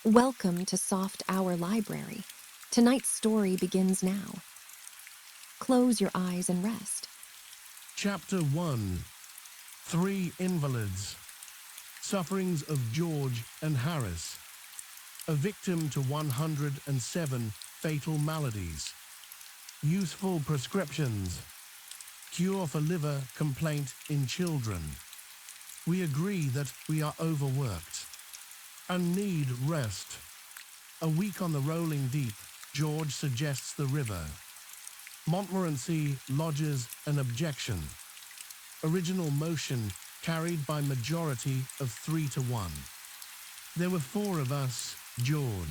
Welcome to Soft Hour Library. Tonight's story begins now. Close your eyes and rest. Chapter 1. 3 Invalids. Sufferings of George and Harris. A victim to 107 fatal maladies. Useful prescriptions. Cure for liver complaint in children. We agree that we are overworked and need rest. A week on the rolling deep, George suggests the river. Montmorency lodges an objection. Original motion carried by majority of 3-1. There were 4 of us, George,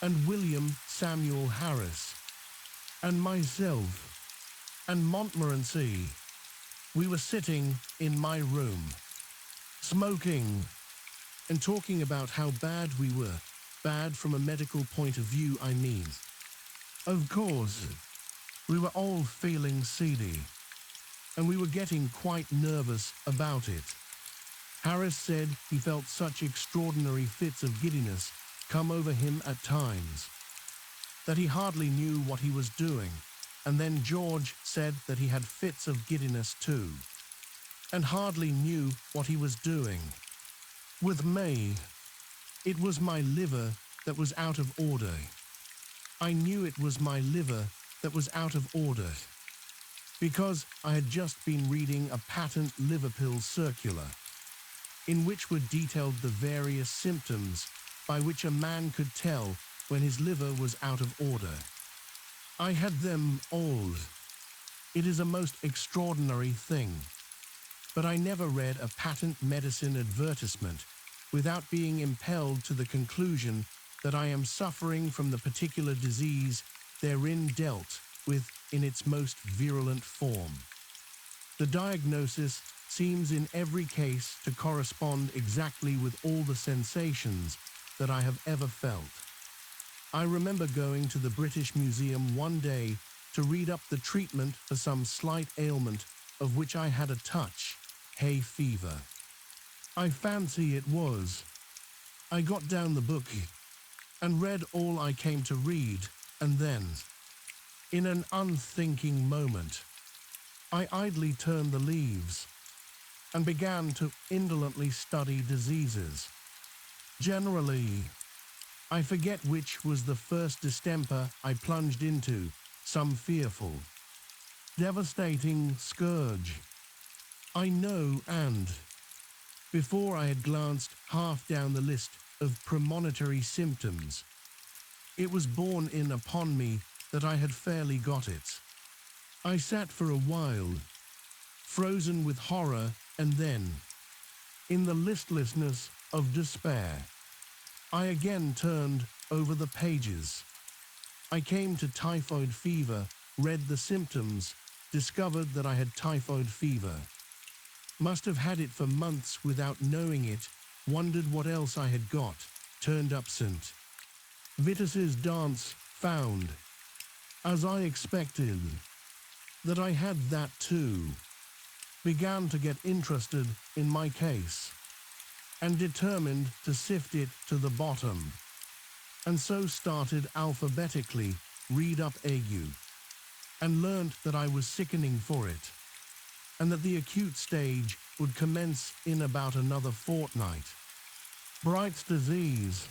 and William Samuel Harris, and myself, and Montmorency. We were sitting in my room, smoking, and talking about how bad we were. Bad from a medical point of view, I mean. Of course, we were all feeling seedy, and we were getting quite nervous about it. Harris said he felt such extraordinary fits of giddiness come over him at times, that he hardly knew what he was doing, and then George said that he had fits of giddiness too, and hardly knew what he was doing. With me, it was my liver that was out of order. I knew it was my liver that was out of order, because I had just been reading a patent liver pill circular, in which were detailed the various symptoms by which a man could tell when his liver was out of order. I had them all. It is a most extraordinary thing, but I never read a patent medicine advertisement without being impelled to the conclusion that I am suffering from the particular disease therein dealt with in its most virulent form. The diagnosis seems in every case to correspond exactly with all the sensations that I have ever felt. I remember going to the British Museum one day to read up the treatment for some slight ailment of which I had a touch, hay fever. I fancy it was. I got down the book and read all I came to read, and then, in an unthinking moment, I idly turned the leaves and began to indolently study diseases. Generally, I forget which was the first distemper I plunged into, some fearful, devastating scourge. I know, and before I had glanced half down the list of premonitory symptoms, it was borne in upon me that I had fairly got it. I sat for a while, frozen with horror, and then, in the listlessness of despair, I again turned over the pages. I came to typhoid fever, read the symptoms, discovered that I had typhoid fever. Must have had it for months without knowing it, wondered what else I had got, turned absent. Vitus's dance found, as I expected, that I had that too. Began to get interested in my case, and determined to sift it to the bottom, and so started alphabetically, read up ague, and learnt that I was sickening for it, and that the acute stage would commence in about another fortnight. Bright's disease,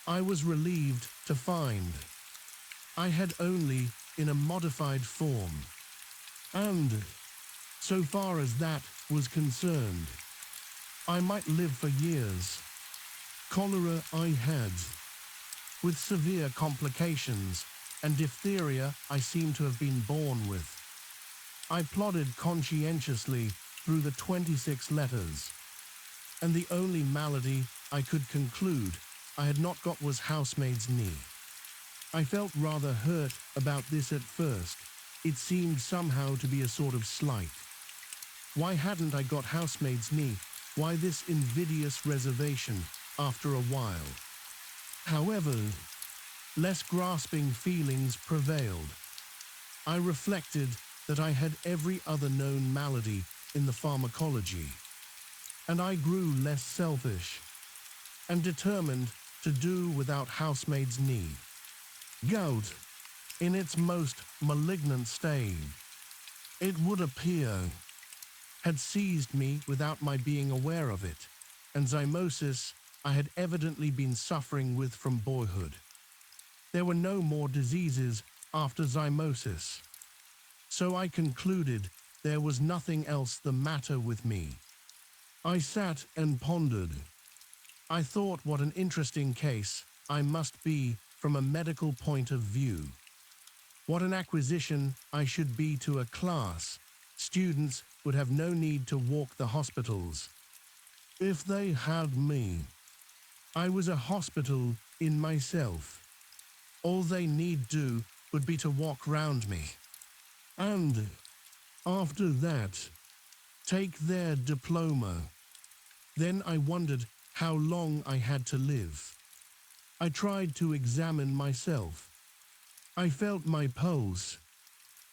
I was relieved to find I had only in a modified form, and, so far as that was concerned, I might live for years. Cholera I had, with severe complications, and diphtheria I seem to have been born with. I plodded conscientiously through the 26 letters, and the only malady I could conclude I had not got was housemaid's knee. I felt rather hurt about this at first. It seemed somehow to be a sort of slight. Why hadn't I got housemaid's knee? Why this invidious reservation after a while? However, less grasping feelings prevailed. I reflected that I had every other known malady in the pharmacology, and I grew less selfish, and determined to do without housemaid's knee. Gout, in its most malignant stage, it would appear, had seized me without my being aware of it, and zymosis I had evidently been suffering with from boyhood. There were no more diseases after zymosis, so I concluded there was nothing else the matter with me. I sat and pondered. I thought what an interesting case I must be from a medical point of view. What an acquisition I should be to a class. Students would have no need to walk the hospitals. If they had me, I was a hospital in myself. All they need do would be to walk round me. And after that, take their diploma. Then I wondered how long I had to live. I tried to examine myself. I felt my pulse.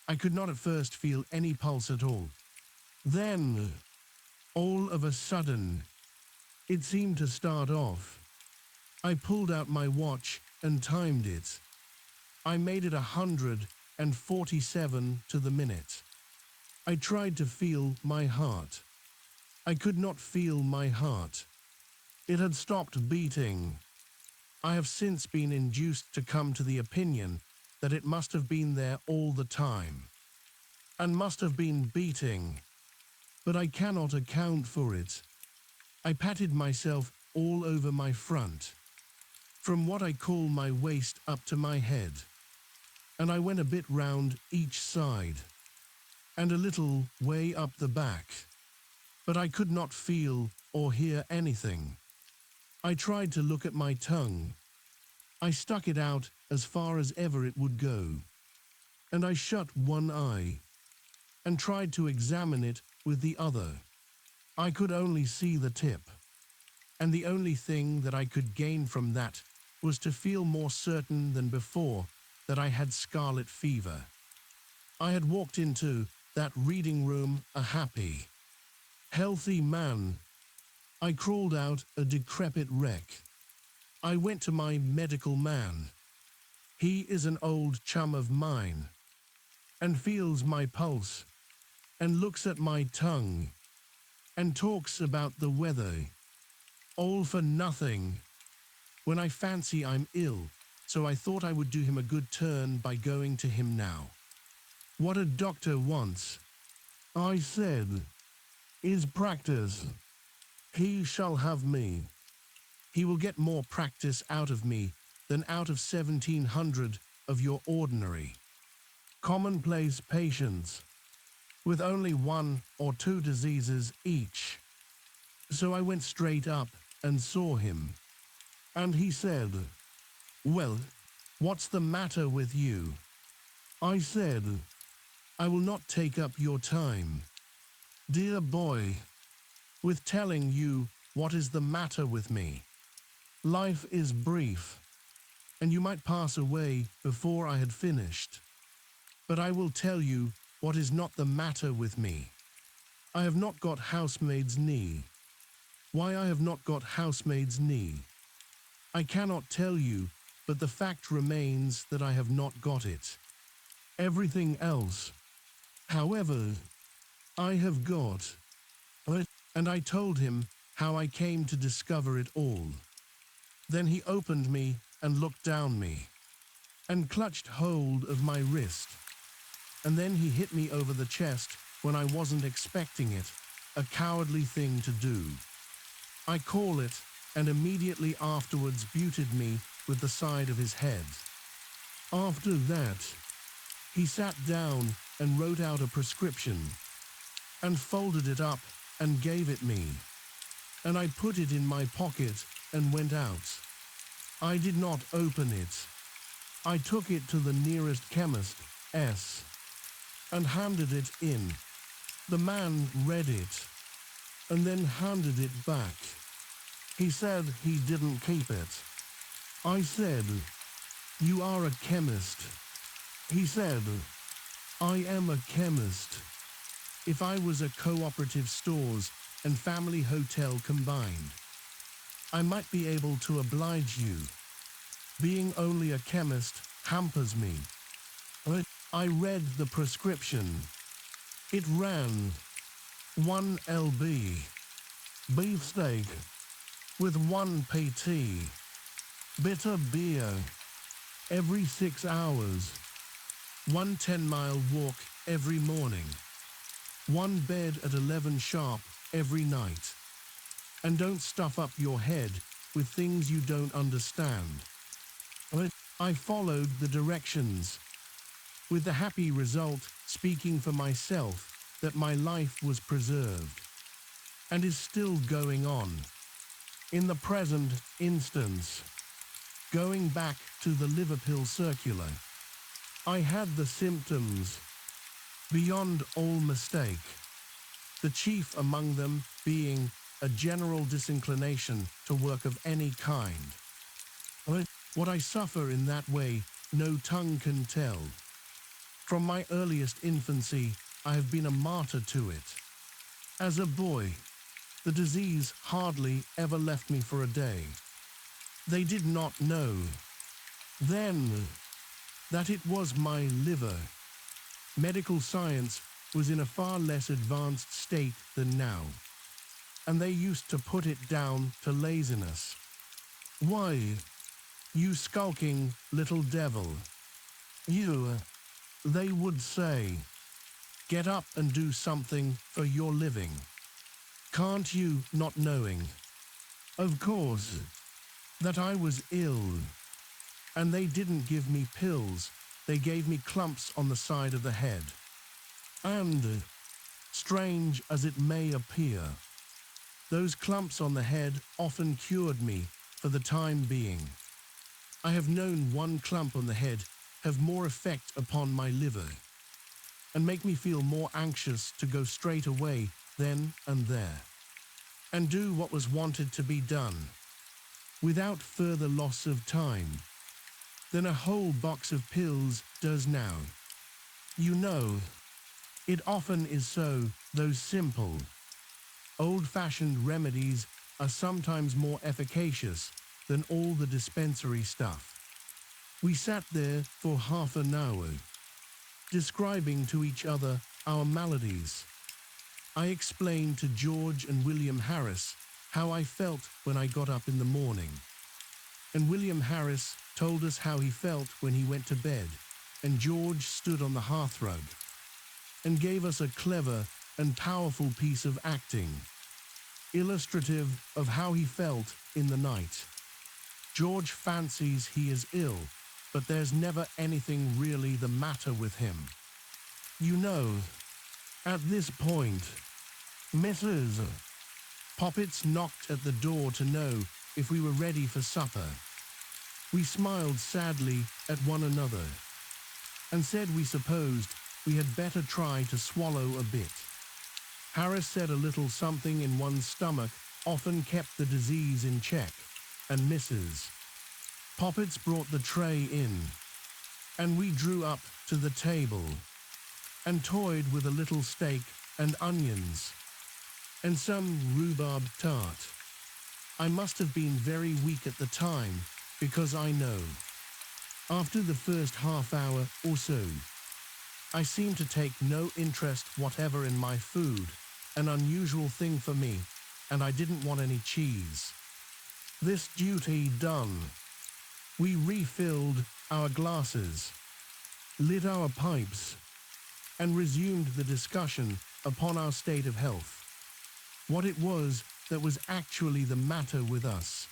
I could not at first feel any pulse at all. Then, all of a sudden, it seemed to start off. I pulled out my watch and timed it. I made it 147 to the minute. I tried to feel my heart. I could not feel my heart. It had stopped beating. I have since been induced to come to the opinion that it must have been there all the time, and must have been beating, but I cannot account for it. I patted myself all over my front, from what I call my waist up to my head, and I went a bit round each side, and a little way up the back, but I could not feel or hear anything. I tried to look at my tongue. I stuck it out as far as ever it would go, and I shut one eye and tried to examine it with the other. I could only see the tip, and the only thing that I could gain from that was to feel more certain than before that I had scarlet fever. I had walked into that reading room a happy, healthy man. I crawled out a decrepit wreck. I went to my medical man. He is an old chum of mine, and feels my pulse, and looks at my tongue, and talks about the weather. All for nothing, when I fancy I'm ill, so I thought I would do him a good turn by going to him now. What a doctor wants, I said, is practice. He shall have me. He will get more practice out of me than out of 1,700 of your ordinary, commonplace patients, with only 1 or 2 diseases each. So I went straight up and saw him, and he said, "Well, what's the matter with you?" I said, "I will not take up your time, dear boy, with telling you what is the matter with me. Life is brief, and you might pass away before I had finished. But I will tell you what is not the matter with me. I have not got housemaid's knee. Why I have not got housemaid's knee, I cannot tell you, but the fact remains that I have not got it. Everything else, however, I have got. And I told him how I came to discover it all. Then he opened me and looked down me, and clutched hold of my wrist. And then he hit me over the chest when I wasn't expecting it, a cowardly thing to do. I call it, and immediately afterwards butted me with the side of his head. After that, he sat down and wrote out a prescription, and folded it up and gave it me, and I put it in my pocket and went out. I did not open it. I took it to the nearest chemist, S, and handed it in. The man read it, and then handed it back. He said he didn't keep it. I said, "You are a chemist." He said, "I am a chemist. If I was a cooperative stores and family hotel combined." I might be able to oblige you. Being only a chemist hampers me. But I read the prescription. It ran 1 lb. beefsteak with 1 pt. bitter beer every 6 hours. 1 10-mile walk every morning. 1 bed at 11 sharp every night. And don't stuff up your head with things you don't understand. But I followed the directions, with the happy result speaking for myself that my life was preserved, and is still going on. In the present instance, going back to the Liverpool circular, I had the symptoms beyond all mistake, the chief among them being a general disinclination to work of any kind. But what I suffer in that way no tongue can tell. From my earliest infancy, I have been a martyr to it. As a boy, the disease hardly ever left me for a day. They did not know then that it was my liver. Medical science was in a far less advanced state than now, and they used to put it down to laziness. Why, you skulking little devil, you, they would say, get up and do something for your living. Can't you, not knowing, of course, that I was ill, and they didn't give me pills, they gave me clumps on the side of the head. And, strange as it may appear, those clumps on the head often cured me for the time being. I have known one clump on the head have more effect upon my liver, and make me feel more anxious to go straight away then and there, and do what was wanted to be done, without further loss of time, than a whole box of pills does now. You know, it often is so, those simple, old-fashioned remedies are sometimes more efficacious than all the dispensary stuff. We sat there for half an hour, describing to each other our maladies. I explained to George and William Harris how I felt when I got up in the morning, and William Harris told us how he felt when he went to bed, and George stood on the hearthrug and gave us a clever and powerful piece of acting, illustrative of how he felt in the night. George fancies he is ill, but there's never anything really the matter with him. You know, at this point, Mrs. Poppets knocked at the door to know if we were ready for supper. We smiled sadly at one another and said we supposed we had better try to swallow a bit. Harris said a little something in one's stomach often kept the disease in check, and Mrs. Poppets brought the tray in, and we drew up to the table and toyed with a little steak and onions and some rhubarb tart. I must have been very weak at the time, because I know, after the first half hour or so, I seemed to take no interest whatever in my food, an unusual thing for me, and I didn't want any cheese. This duty done, we refilled our glasses, lit our pipes, and resumed the discussion upon our state of health, what it was that was actually the matter with us.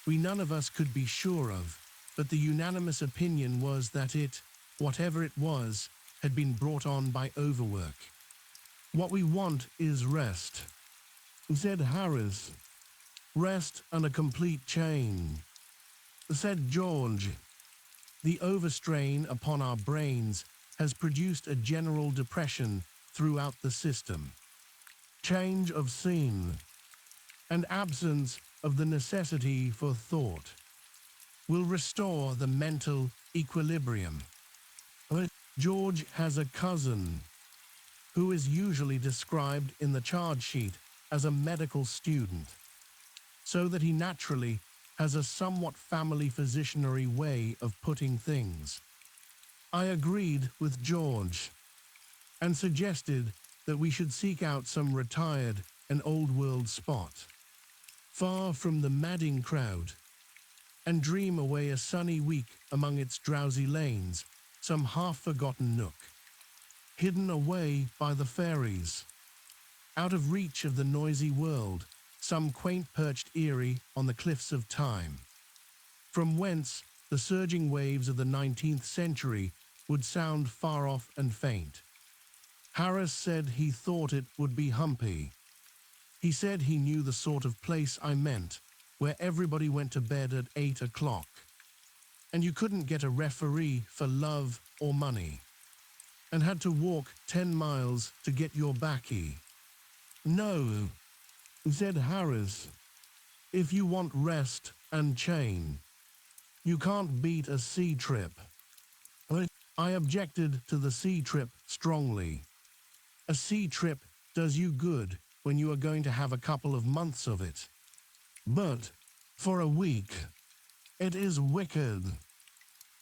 We none of us could be sure of, but the unanimous opinion was that it, whatever it was, had been brought on by overwork. What we want is rest, said Harris. Rest and a complete change, said George. The overstrain upon our brains has produced a general depression throughout the system. Change of scene and absence of the necessity for thought will restore the mental equilibrium. But George has a cousin who is usually described in the charge sheet as a medical student. so that he naturally has a somewhat family physicianary way of putting things. I agreed with George and suggested that we should seek out some retired and old-world spot, far from the madding crowd, and dream away a sunny week among its drowsy lanes, some half-forgotten nook, hidden away by the fairies, out of reach of the noisy world, some quaint perched eyrie on the cliffs of time, from whence the surging waves of the 19th century would sound far off and faint. Harris said he thought it would be humpy. He said he knew the sort of place I meant, where everybody went to bed at 8 o'clock, and you couldn't get a referee for love or money, and had to walk 10 miles to get your baccy. No, said Harris, if you want rest and chain, you can't beat a sea trip. I objected to the sea trip strongly. A sea trip does you good when you are going to have a couple of months of it. But for a week, it is wicked.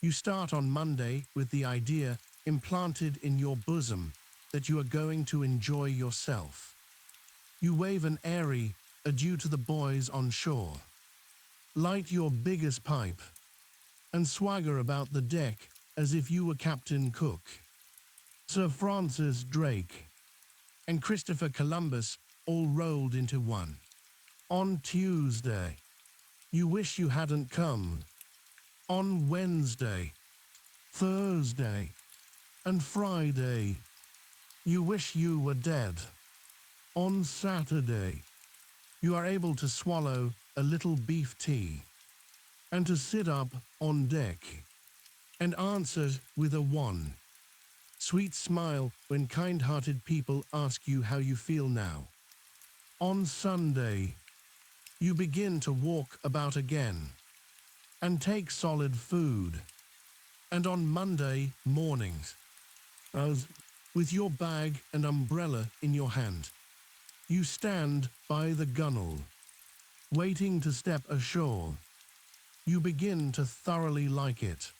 You start on Monday with the idea implanted in your bosom that you are going to enjoy yourself. You wave an airy adieu to the boys on shore, light your biggest pipe, and swagger about the deck as if you were Captain Cook, Sir Francis Drake, and Christopher Columbus all rolled into one. On Tuesday, you wish you hadn't come. On Wednesday, Thursday, and Friday, you wish you were dead. On Saturday, you are able to swallow a little beef tea, and to sit up on deck, and answer with a one. Sweet smile when kind-hearted people ask you how you feel now. On Sunday, you begin to walk about again, and take solid food. And on Monday mornings, as with your bag and umbrella in your hand, you stand by the gunwale, waiting to step ashore. You begin to thoroughly like it.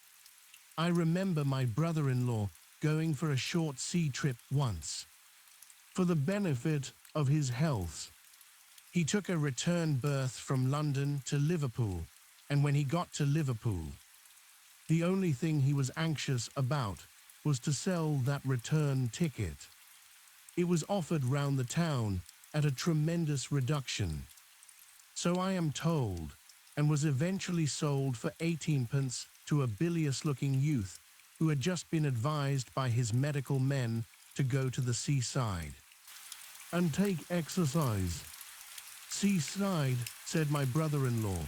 I remember my brother-in-law going for a short sea trip once. For the benefit of his health, he took a return berth from London to Liverpool, and when he got to Liverpool, the only thing he was anxious about was to sell that return ticket. It was offered round the town at a tremendous reduction, so I am told, and was eventually sold for 18p to a bilious-looking youth who had just been advised by his medical men to go to the seaside and take exercise. Seaside, said my brother-in-law,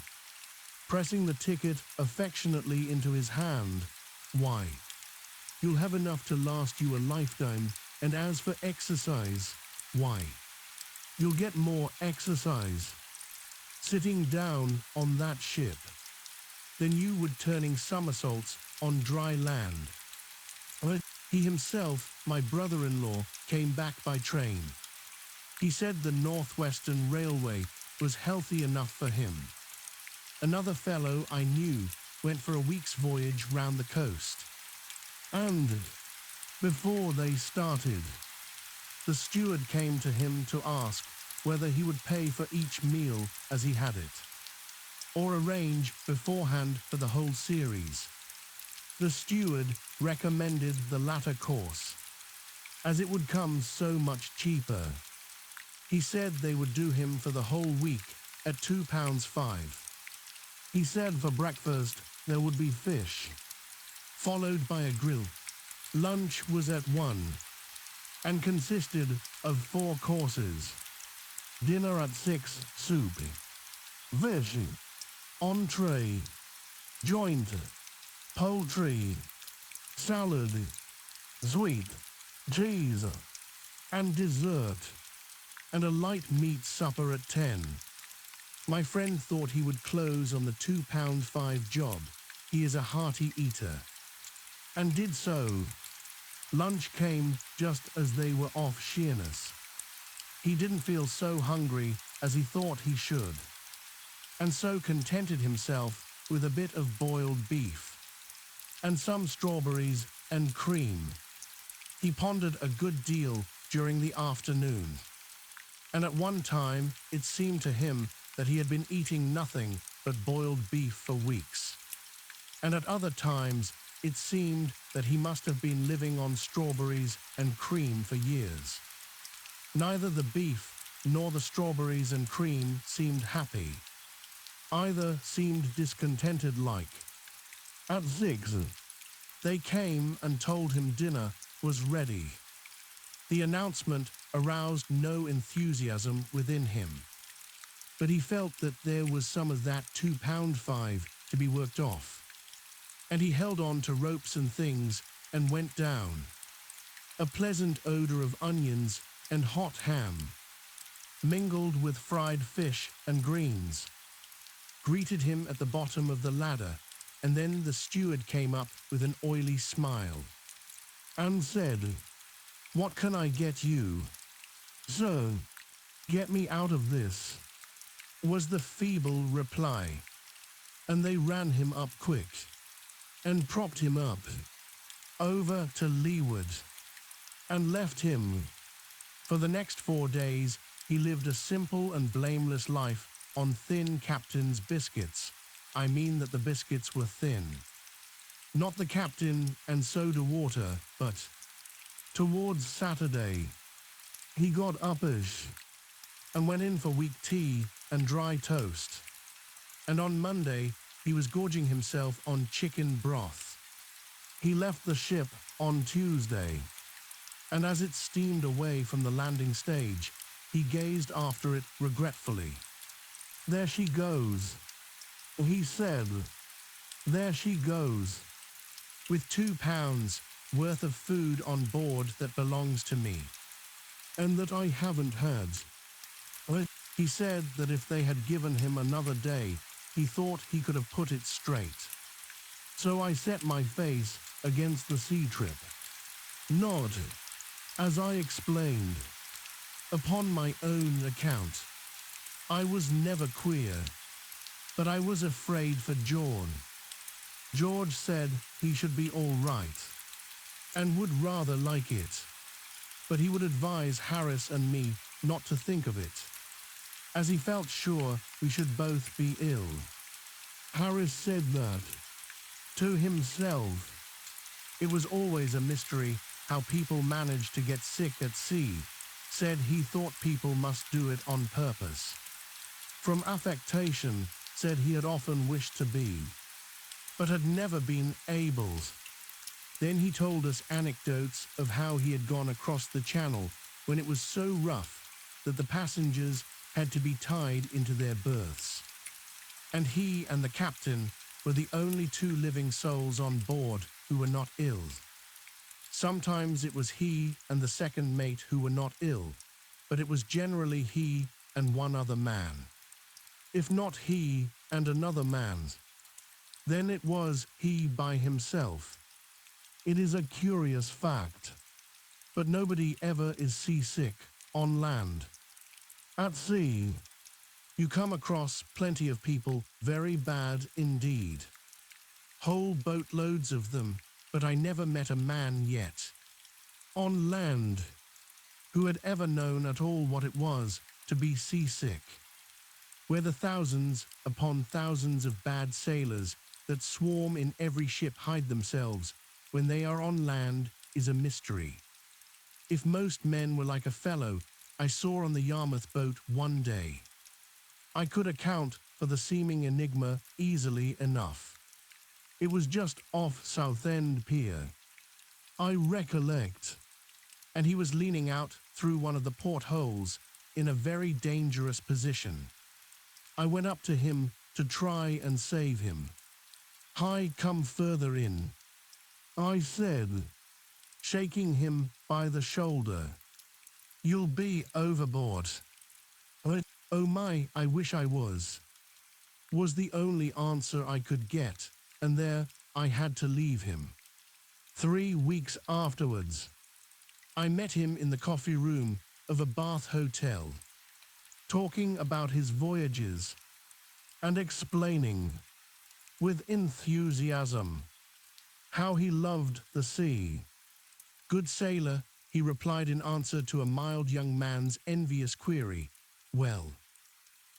pressing the ticket affectionately into his hand. Why, you'll have enough to last you a lifetime, and as for exercise, why, you'll get more exercise sitting down on that ship than you would turning somersaults on dry land. He himself, my brother-in-law, came back by train. He said the Northwestern Railway was healthy enough for him. Another fellow I knew went for a week's voyage round the coast. And before they started, the steward came to him to ask whether he would pay for each meal as he had it, or arrange beforehand for the whole series. The steward recommended the latter course, as it would come so much cheaper. He said they would do him for the whole week at £2.05. He said for breakfast there would be fish, followed by a grill. Lunch was at 1, and consisted of 4 courses. Dinner at 6, soup, fish, entree, joint, poultry, salad, sweet, cheese, and dessert, and a light meat supper at 10. My friend thought he would close on the £2.05 job. He is a hearty eater, and did so. Lunch came just as they were off Sheerness. He didn't feel so hungry as he thought he should. and so contented himself with a bit of boiled beef and some strawberries and cream. He pondered a good deal during the afternoon, and at one time it seemed to him that he had been eating nothing but boiled beef for weeks, and at other times it seemed that he must have been living on strawberries and cream for years. Neither the beef nor the strawberries and cream seemed happy. Either seemed discontented like. At 6, they came and told him dinner was ready. The announcement aroused no enthusiasm within him, but he felt that there was some of that £2.5 to be worked off, and he held on to ropes and things and went down. A pleasant odor of onions and hot ham, mingled with fried fish and greens, greeted him at the bottom of the ladder, and then the steward came up with an oily smile and said, "What can I get you?" "Sir, get me out of this," was the feeble reply, and they ran him up quick and propped him up over to leeward and left him. For the next 4 days he lived a simple and blameless life on thin captain's biscuits. I mean that the biscuits were thin. Not the captain and soda water, but towards Saturday he got uppish and went in for weak tea and dry toast, and on Monday he was gorging himself on chicken broth. He left the ship on Tuesday, and as it steamed away from the landing stage, he gazed after it regretfully. "There she goes," he said. "There she goes, with £2 worth of food on board that belongs to me, and that I haven't had." He said that if they had given him another day, he thought he could have put it straight. So I set my face against the sea trip. Not, as I explained, upon my own account. I was never queer, but I was afraid for George. George said he should be all right, and would rather like it, but he would advise Harris and me not to think of it, as he felt sure we should both be ill. Harris said that, to himself, it was always a mystery how people managed to get sick at sea. Said he thought people must do it on purpose. From affectation, said he had often wished to be, but had never been able. Then he told us anecdotes of how he had gone across the channel when it was so rough that the passengers had to be tied into their berths, and he and the captain were the only 2 living souls on board who were not ill. Sometimes it was he and the second mate who were not ill, but it was generally he and 1 other man. If not he and another man, then it was he by himself. It is a curious fact, but nobody ever is seasick on land. At sea, you come across plenty of people very bad indeed. Whole boatloads of them, but I never met a man yet, on land, who had ever known at all what it was to be seasick, where the thousands upon thousands of bad sailors that swarm in every ship hide themselves when they are on land is a mystery. If most men were like a fellow I saw on the Yarmouth boat one day, I could account for the seeming enigma easily enough. It was just off Southend Pier, I recollect, and he was leaning out through one of the portholes in a very dangerous position. I went up to him to try and save him. "Hi, come further in," I said, shaking him by the shoulder. "You'll be overboard." "Oh my, I wish I was the only answer I could get, and there I had to leave him. 3 weeks afterwards, I met him in the coffee room of a Bath hotel, talking about his voyages and explaining, with enthusiasm, how he loved the sea. "Good sailor," he replied in answer to a mild young man's envious query. "Well,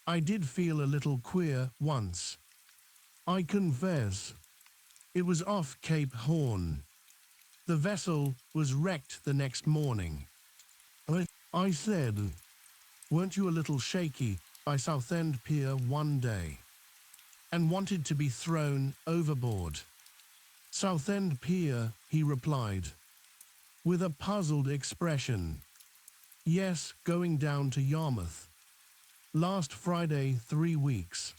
I did feel a little queer once. I confess, it was off Cape Horn. The vessel was wrecked the next morning." I said, "Weren't you a little shaky by Southend Pier one day, and wanted to be thrown overboard?" "Southend Pier," he replied, with a puzzled expression. "Yes, going down to Yarmouth. Last Friday 3 weeks."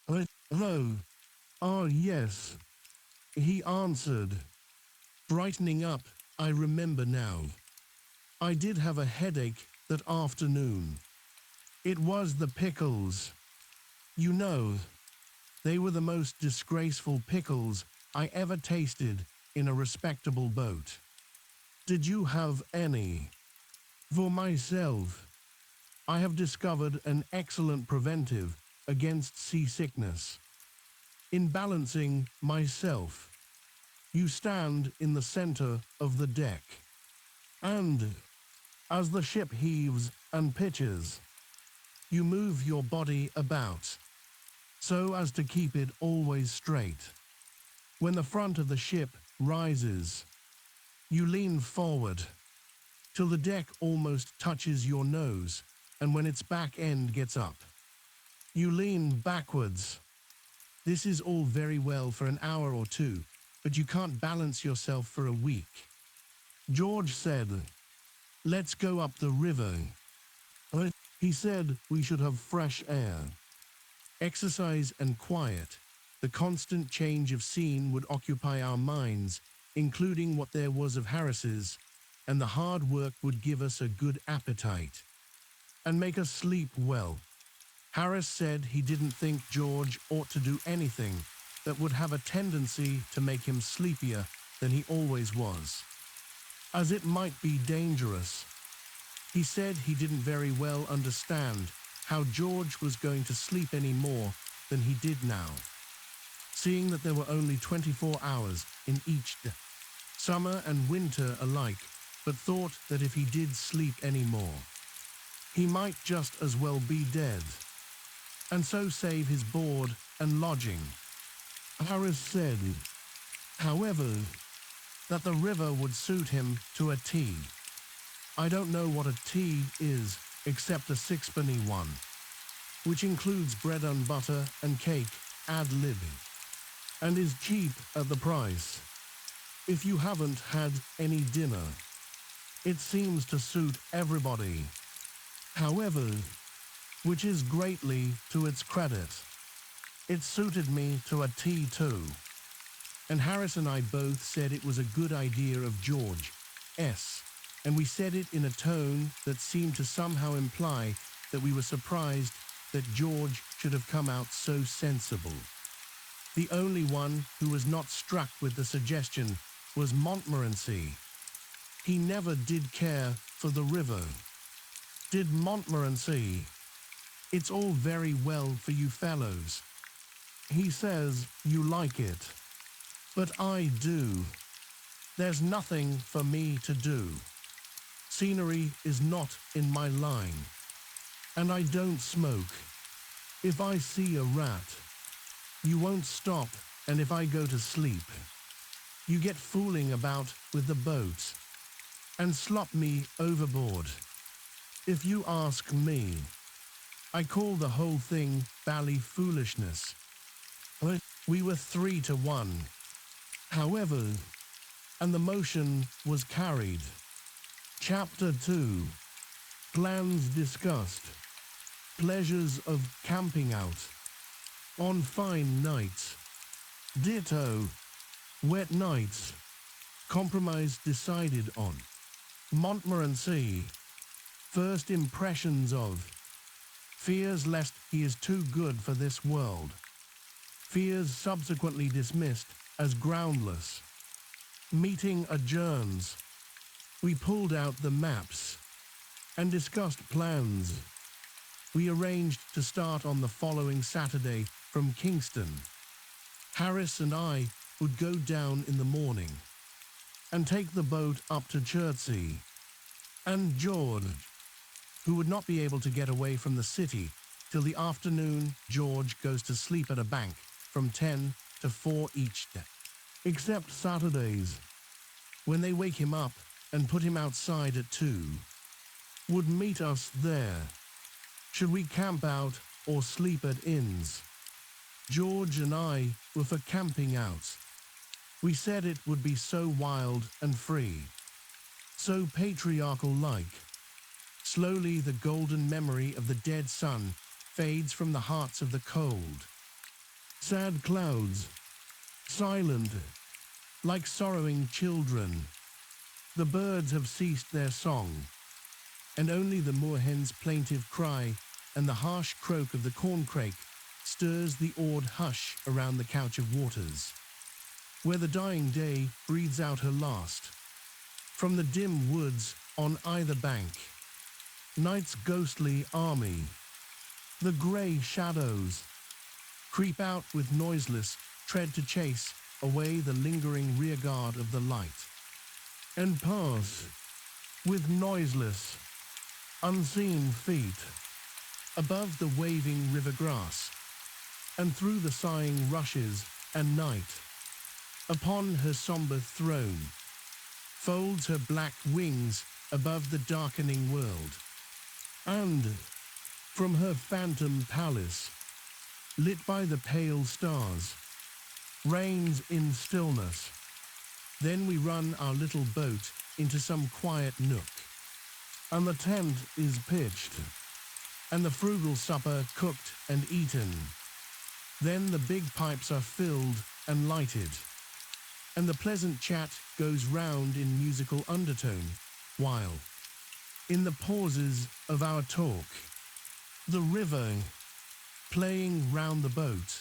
"Oh, yes," he answered, brightening up. "I remember now. I did have a headache that afternoon. It was the pickles. You know, they were the most disgraceful pickles I ever tasted in a respectable boat. Did you have any?" "For myself, I have discovered an excellent preventive against seasickness. In balancing myself, you stand in the center of the deck, and as the ship heaves and pitches, you move your body about so as to keep it always straight. When the front of the ship rises, you lean forward till the deck almost touches your nose, and when its back end gets up, you lean backwards. This is all very well for an hour or two, but you can't balance yourself for a week." George said, "Let's go up the river." He said we should have fresh air, exercise and quiet. The constant change of scene would occupy our minds, including what there was of Harris's, and the hard work would give us a good appetite and make us sleep well. Harris said he didn't think George ought to do anything that would have a tendency to make him sleepier than he always was, as it might be dangerous. He said he didn't very well understand how George was going to sleep any more than he did now, seeing that there were only 24 hours in each day, summer and winter alike, but thought that if he did sleep any more, he might just as well be dead, and so save his board and lodging. Harris said, however, that the river would suit him to a T. I don't know what a tea is, except a sixpenny one, which includes bread and butter and cake ad lib, and is cheap at the price. If you haven't had any dinner, it seems to suit everybody. However, which is greatly to its credit, it suited me to a T too. And Harris and I both said it was a good idea of George S., and we said it in a tone that seemed to somehow imply that we were surprised that George should have come out so sensible. The only one who was not struck with the suggestion was Montmorency. He never did care for the river. Did Montmorency? It's all very well for you fellows. He says you like it. But I do. There's nothing for me to do. Scenery is not in my line. And I don't smoke. If I see a rat, you won't stop, and if I go to sleep, you get fooling about with the boat and slop me overboard. If you ask me, I call the whole thing bally foolishness. We were 3-1. However, and the motion was carried. Chapter 2. Plans discussed. Pleasures of camping out. On fine nights. Ditto. Wet nights. Compromise decided on. Montmorency. First impressions of. Fears lest he is too good for this world. Fears subsequently dismissed as groundless. Meeting adjourns. We pulled out the maps and discussed plans. We arranged to start on the following Saturday from Kingston. Harris and I would go down in the morning and take the boat up to Chertsey. And George, who would not be able to get away from the city till the afternoon, George goes to sleep at a bank from 10 to 4 each day, except Saturdays, when they wake him up and put him outside at 2, would meet us there. Should we camp out or sleep at inns? George and I were for camping out. We said it would be so wild and free, so patriarchal-like. Slowly the golden memory of the dead sun fades from the hearts of the cold. Sad clouds, silent, like sorrowing children. The birds have ceased their song, and only the moorhen's plaintive cry and the harsh croak of the corncrake stirs the awed hush around the couch of waters, where the dying day breathes out her last. From the dim woods on either bank, night's ghostly army, the grey shadows, creep out with noiseless tread to chase away the lingering rearguard of the light, and pass with noiseless, unseen feet above the waving river grass and through the sighing rushes, and night upon her sombre throne folds her black wings above the darkening world, and from her phantom palace, lit by the pale stars, reigns in stillness. Then we run our little boat into some quiet nook, and the tent is pitched, and the frugal supper cooked and eaten. Then the big pipes are filled and lighted, and the pleasant chat goes round in musical undertone, while, in the pauses of our talk, the river, playing round the boat,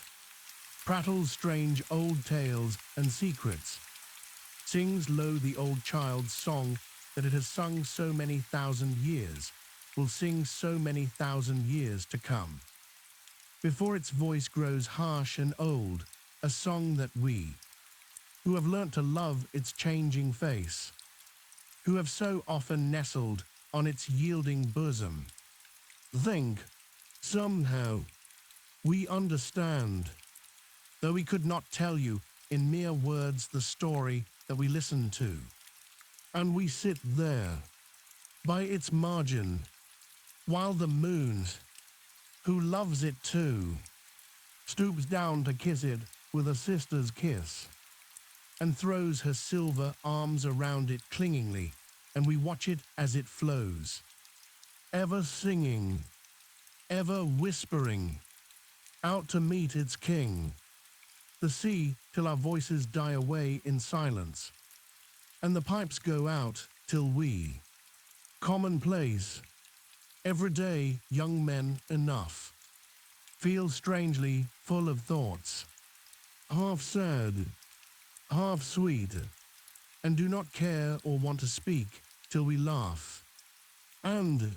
prattles strange old tales and secrets, sings low the old child's song that it has sung so many thousand years, will sing so many thousand years to come, before its voice grows harsh and old, a song that we, who have learnt to love its changing face, who have so often nestled on its yielding bosom, think, somehow, we understand, though we could not tell you in mere words the story that we listen to. And we sit there, by its margin, while the moon, who loves it too, stoops down to kiss it with a sister's kiss, and throws her silver arms around it clingingly, and we watch it as it flows, ever singing, ever whispering, out to meet its king, the sea till our voices die away in silence, and the pipes go out till we, commonplace, everyday young men enough, feel strangely full of thoughts, half sad, half sweet, and do not care or want to speak till we laugh, and,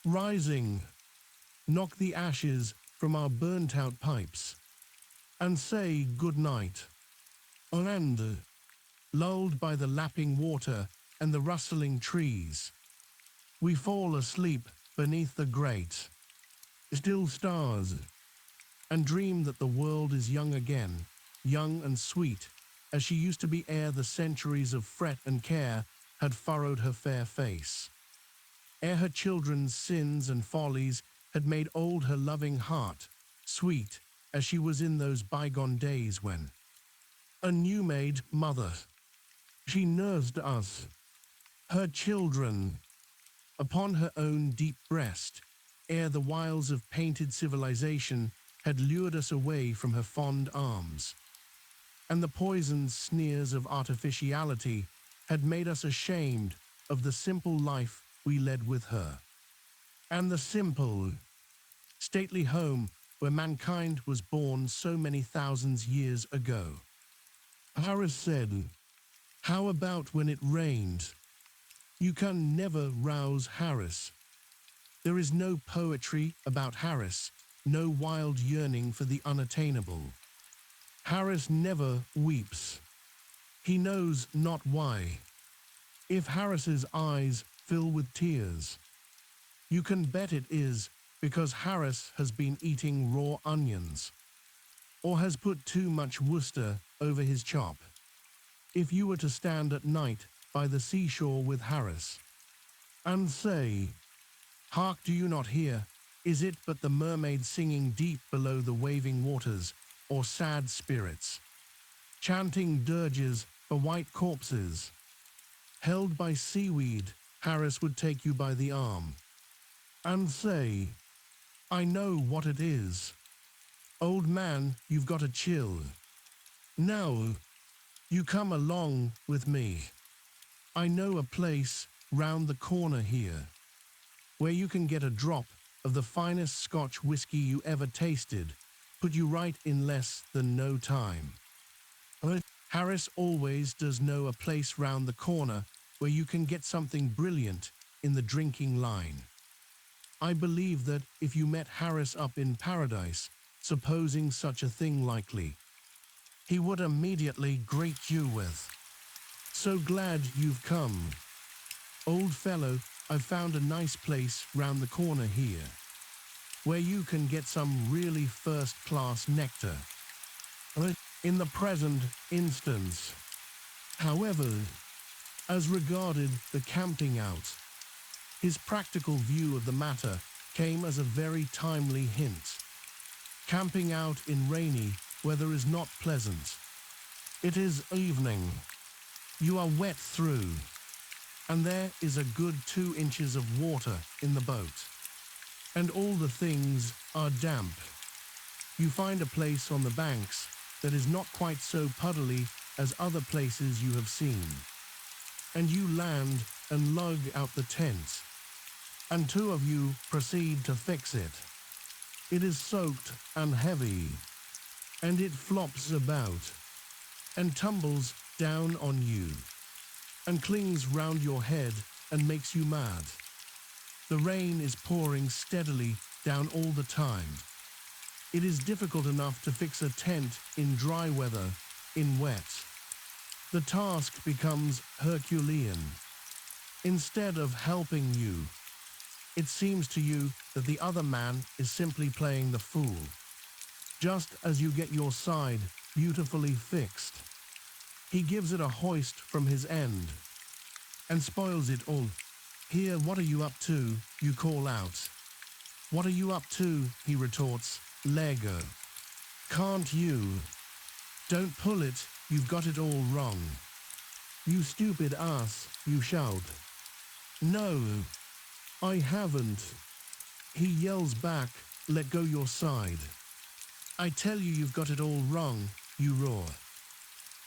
rising, knock the ashes from our burnt-out pipes, and say good night, and, lulled by the lapping water and the rustling trees, we fall asleep beneath the great, still stars, and dream that the world is young again, young and sweet, as she used to be ere the centuries of fret and care had furrowed her fair face, ere her children's sins and follies had made old her loving heart, sweet as she was in those bygone days when, a new-made mother, she nursed us, her children, upon her own deep breast, ere the wiles of painted civilization had lured us away from her fond arms, and the poisoned sneers of artificiality had made us ashamed of the simple life we led with her, and the simple, stately home where mankind was born so many thousands years ago. Harris said, "How about when it rained? You can never rouse Harris. There is no poetry about Harris, no wild yearning for the unattainable. Harris never weeps. He knows not why. If Harris's eyes fill with tears, you can bet it is because Harris has been eating raw onions or has put too much Worcester over his chop. If you were to stand at night by the seashore with Harris and say, "Hark, do you not hear? Is it but the mermaid singing deep below the waving waters, or sad spirits, chanting dirges for white corpses?" Held by seaweed, Harris would take you by the arm and say, "I know what it is. Old man, you've got a chill. Now, you come along with me. I know a place round the corner here where you can get a drop of the finest Scotch whiskey you ever tasted, put you right in less than no time." Harris always does know a place round the corner where you can get something brilliant in the drinking line. I believe that if you met Harris up in paradise, supposing such a thing likely, he would immediately greet you with, "So glad you've come. Old fellow, I've found a nice place round the corner here, where you can get some really first-class nectar." In the present instance, however, as regarded the camping out, his practical view of the matter came as a very timely hint. Camping out in rainy weather is not pleasant. It is evening. You are wet through, and there is a good 2 inches of water in the boat, and all the things are damp. You find a place on the banks that is not quite so puddly as other places you have seen, and you land and lug out the tent, and 2 of you proceed to fix it. It is soaked and heavy, and it flops about, and tumbles down on you, and clings round your head and makes you mad. The rain is pouring steadily down all the time. It is difficult enough to fix a tent in dry weather, in wet. The task becomes Herculean. Instead of helping you, it seems to you that the other man is simply playing the fool. Just as you get your side beautifully fixed, he gives it a hoist from his end and spoils it all. "Here, what are you up to?" you call out. "What are you up to?" he retorts. "Lego. Can't you? Don't pull it, you've got it all wrong. You stupid ass," you shout. "No, I haven't." He yells back, "Let go your side." "I tell you you've got it all wrong," you roar,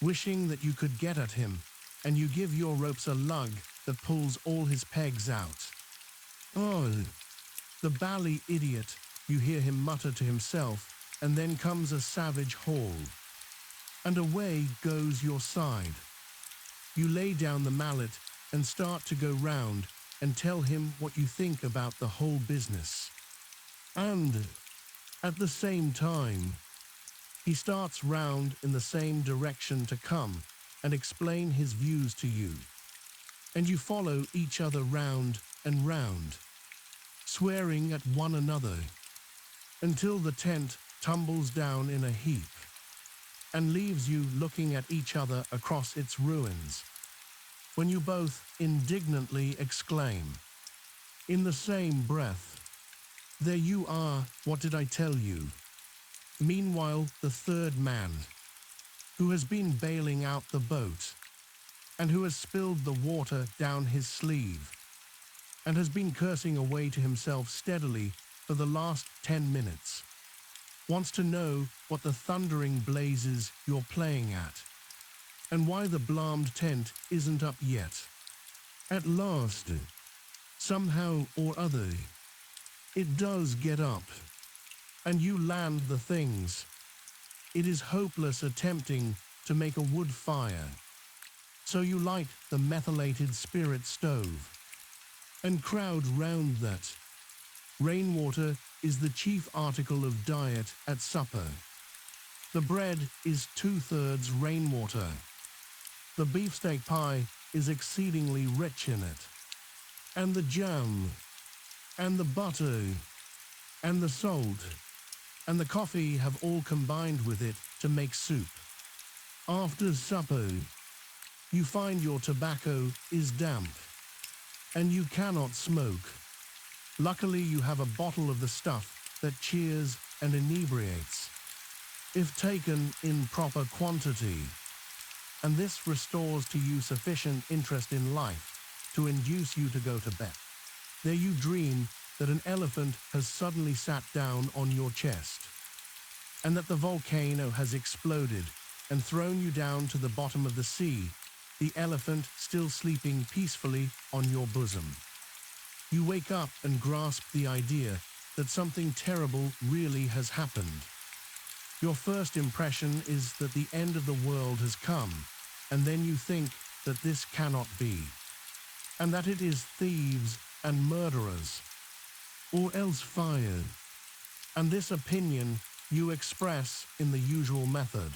wishing that you could get at him, and you give your ropes a lug that pulls all his pegs out. "Oh, the bally idiot," you hear him mutter to himself, and then comes a savage haul, and away goes your side. You lay down the mallet and start to go round and tell him what you think about the whole business. And at the same time, he starts round in the same direction to come and explain his views to you, and you follow each other round and round, swearing at one another, until the tent tumbles down in a heap and leaves you looking at each other across its ruins, when you both indignantly exclaim, in the same breath, "There you are, what did I tell you?" Meanwhile, the third man, who has been bailing out the boat, and who has spilled the water down his sleeve, and has been cursing away to himself steadily for the last 10 minutes, wants to know what the thundering blazes you're playing at, and why the blamed tent isn't up yet. At last, somehow or other, it does get up, and you land the things. It is hopeless attempting to make a wood fire, so you light the methylated spirit stove, and crowd round that, Rainwater is the chief article of diet at supper. The bread is 2/3 rainwater. The beefsteak pie is exceedingly rich in it. And the jam, and the butter, and the salt, and the coffee have all combined with it to make soup. After supper, you find your tobacco is damp, and you cannot smoke. Luckily, you have a bottle of the stuff that cheers and inebriates, if taken in proper quantity, and this restores to you sufficient interest in life to induce you to go to bed. There you dream that an elephant has suddenly sat down on your chest, and that the volcano has exploded and thrown you down to the bottom of the sea, the elephant still sleeping peacefully on your bosom. You wake up and grasp the idea that something terrible really has happened. Your first impression is that the end of the world has come, and then you think that this cannot be, and that it is thieves and murderers, or else fire, and this opinion you express in the usual method.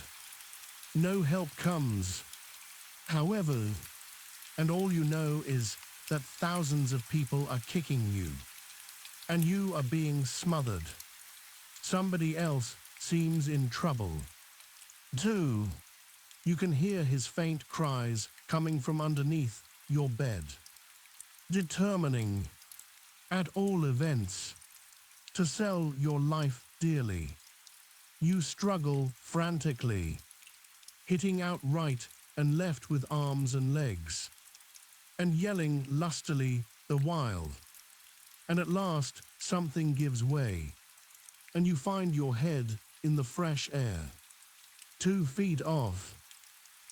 No help comes, however, and all you know is that thousands of people are kicking you, and you are being smothered. Somebody else seems in trouble. 2. You can hear his faint cries coming from underneath your bed, determining, at all events, to sell your life dearly. You struggle frantically, hitting out right and left with arms and legs, and yelling lustily the while. And at last something gives way, and you find your head in the fresh air. 2 feet off,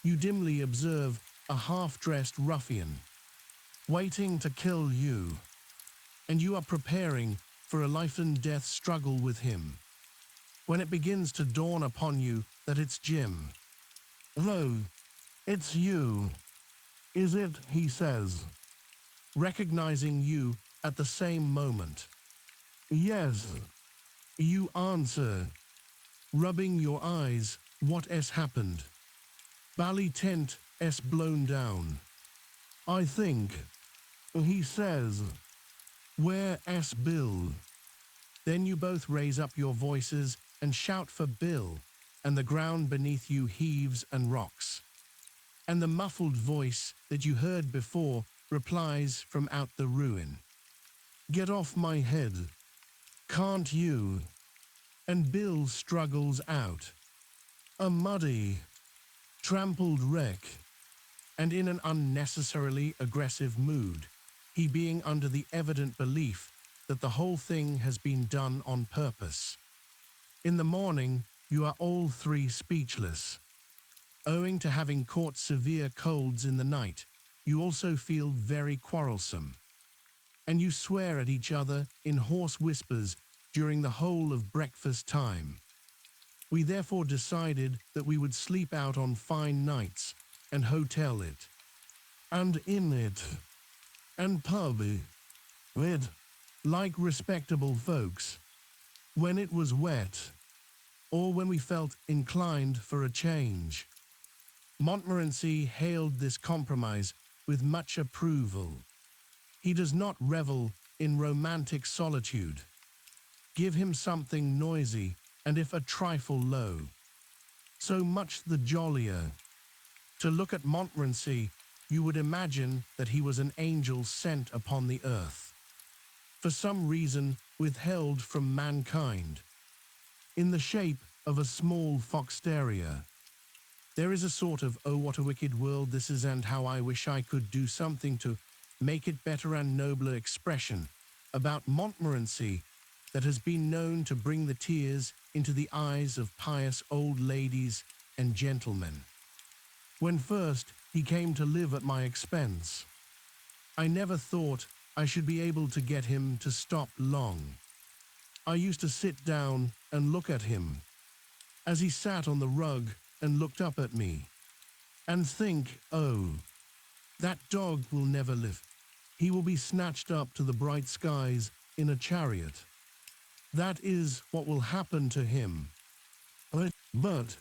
you dimly observe a half-dressed ruffian, waiting to kill you, and you are preparing for a life-and-death struggle with him, when it begins to dawn upon you that it's Jim. "Hello, it's you, is it?" he says, recognizing you at the same moment. "Yes," you answer, rubbing your eyes. "What has happened?" "Bally tent s blown down, I think," he says. "Where s Bill?" Then you both raise up your voices and shout for Bill, and the ground beneath you heaves and rocks. And the muffled voice that you heard before replies from out the ruin, "Get off my head, can't you?" And Bill struggles out, a muddy, trampled wreck, and in an unnecessarily aggressive mood, he being under the evident belief that the whole thing has been done on purpose. In the morning, you are all 3 speechless. Owing to having caught severe colds in the night, you also feel very quarrelsome, and you swear at each other in hoarse whispers during the whole of breakfast time. We therefore decided that we would sleep out on fine nights and hotel it, and in it, and pub it, like respectable folks, when it was wet, or when we felt inclined for a change. Montmorency hailed this compromise with much approval. He does not revel in romantic solitude. Give him something noisy, and if a trifle low, so much the jollier. To look at Montmorency, you would imagine that he was an angel sent upon the earth, for some reason withheld from mankind, in the shape of a small fox terrier. There is a sort of "oh, what a wicked world this is, and how I wish I could do something to make it better and nobler" expression about Montmorency that has been known to bring the tears into the eyes of pious old ladies and gentlemen. When first he came to live at my expense, I never thought I should be able to get him to stop long. I used to sit down and look at him, as he sat on the rug and looked up at me, and think, "Oh, that dog will never live. He will be snatched up to the bright skies in a chariot. That is what will happen to him. But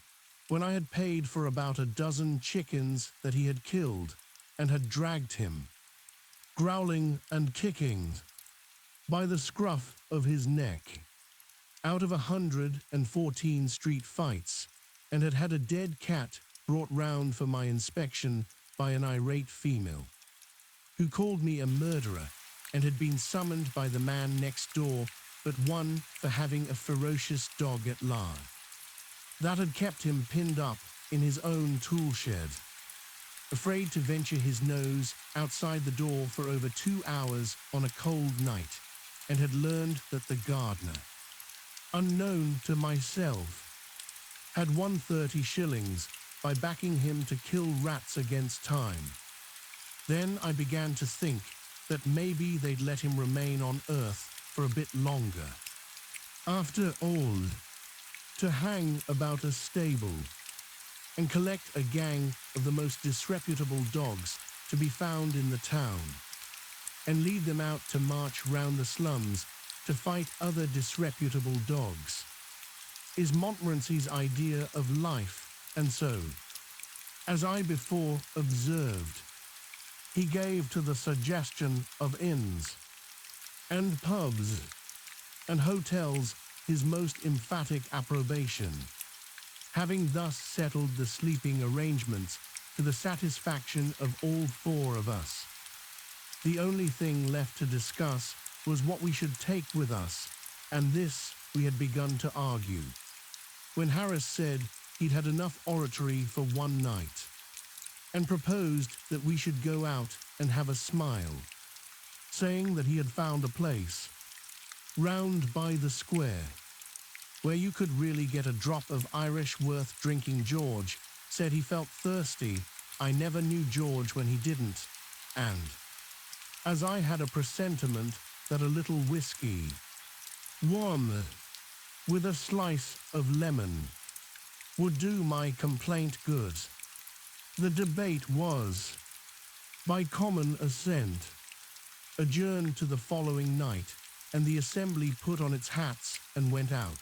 when I had paid for about a dozen chickens that he had killed and had dragged him, growling and kicking, by the scruff of his neck, out of 114 street fights, and had had a dead cat brought round for my inspection by an irate female, who called me a murderer and had been summoned by the man next door but one for having a ferocious dog at large. That had kept him pinned up in his own tool shed, afraid to venture his nose outside the door for over 2 hours on a cold night, and had learned that the gardener, unknown to myself, had won 30 shillings by backing him to kill rats against time. Then I began to think that maybe they'd let him remain on earth for a bit longer. After all, to hang about a stable and collect a gang of the most disreputable dogs to be found in the town, and lead them out to march round the slums to fight other disreputable dogs, is Montmorency's idea of life. And so, as I before observed, he gave to the suggestion of inns and pubs and hotels his most emphatic approbation, having thus settled the sleeping arrangements to the satisfaction of all four of us. The only thing left to discuss was what we should take with us, and this we had begun to argue, when Harris said he'd had enough oratory for one night, and proposed that we should go out and have a smile, saying that he had found a place, round by the square, where you could really get a drop of Irish worth drinking. George said he felt thirsty. I never knew George when he didn't, and, as I had a presentiment that a little whiskey, warm, with a slice of lemon, would do my complaint good, the debate was, by common assent, adjourned to the following night, and the assembly put on its hats and went out.